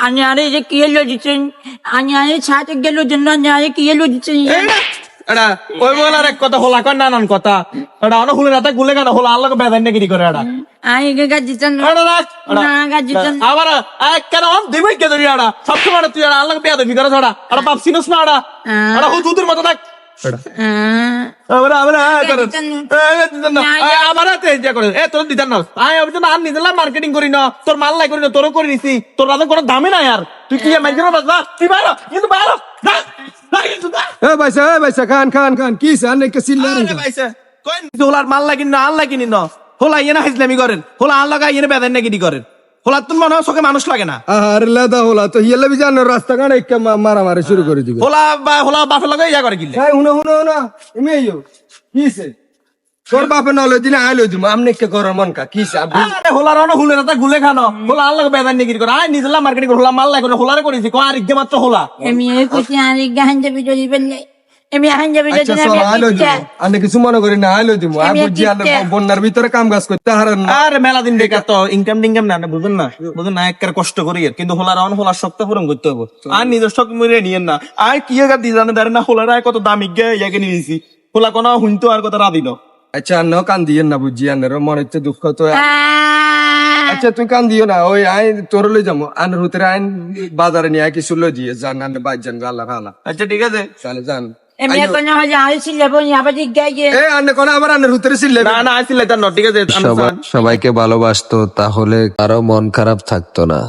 Ani are যে কি এলো দিচ্ছেন ani are ছাতে গেল জন্য ani are কি এলো দিচ্ছেন এটা ওই বলার এক কথা হলা কয় নানান কথা এটা অন হুলে রাতে গুলে কেন হলা আল্লাহকে বেদান নাকি করে এটা আই গা দিচ্ছেন এটা রাখ না গা দিচ্ছেন আবার কেন দিবই কে ধরি এটা সব সময় তুই আল্লাহকে বেদাবি করে ছড়া এটা পাপ সিনস না এটা এটা হুজুদের মতো থাক আবার আবার করে আমার হাতে যে করে তোর দিতাম না আমি অবশ্য না নিজেলা মার্কেটিং করি না তোর মাল লাই করি না তোরও করে নিছি তোর রাতে কোনো দামই নাই আর তুই কি মাইজরা বাজবা তুই বাইরো কিন্তু বাইরো ভাইসা খান কি সান কে সিল্লা রে ভাইসা কই হোলার মাল লাগি না আল্লাহ কিনি না হোলা ইয়েনা হাইজলামি করেন হোলা আল্লাহ গা ইয়েনা বেদান নাকি করেন হোলা তুমি মনে হয় চোখে মানুষ লাগে না আর লেদা হোলা তো হিয়ালে বি জানো রাস্তা গানে এক মারামারি শুরু করে দিবে হোলা বাপের লাগে ইয়া করে কিলে এই হুনো ইমে ইয়ো কিছে তোর বাপে নলে দিনে আইলো দিম আমনে কে করার মন কা কিছে আরে হোলার অন হুলে রাতে গুলে খানো হোলা আল্লাহ বেদান নাকি করে আই নিজেলা মার্কেটিং করে হোলা মাল লাই করে হোলারে করেছি কো আর ইগে মাত্র হোলা আমি এই কইছি আরে গাহাঞ্জা ভিডিও দিবেন আমি হাঞ্জা ভিডিও আচ্ছা সব আইলো দিম আনে কিছু মনে করি না আইলো দিম আর বুঝি আর বন্যার ভিতরে কাম কাজ করতে হারান না আরে মেলা দিন বেকার তো ইনকাম না বুঝুন না একবার কষ্ট করি কিন্তু হোলার অন হোলার শক্ত পূরণ করতে হবে আর নিজের শখ মরে নিয়েন না আর কি দি জানে দাঁড়ে না হোলার কত দাম ইয়াকে নিয়েছি হোলা কোনো হুনতো আর কত রাদিল আচ্ছা আন্ন কান দিয়েন না বুঝি আনের মনে হচ্ছে দুঃখ তো আচ্ছা তুই কান দিও না ওই আইন তোর লই যাবো আনের ভিতরে আইন বাজারে নিয়ে কিছু লই দিয়ে যান আনে বাইর যান আল্লাহ আল্লাহ আচ্ছা ঠিক আছে তাহলে যান আমি এখন হয় আইছি লেবো আবার গাইয়ে এ আনে কোন আবার আনের ভিতরে ছিলে না আসলে তার ঠিক আছে সবাইকে ভালোবাসতো তাহলে কারো মন খারাপ থাকতো না।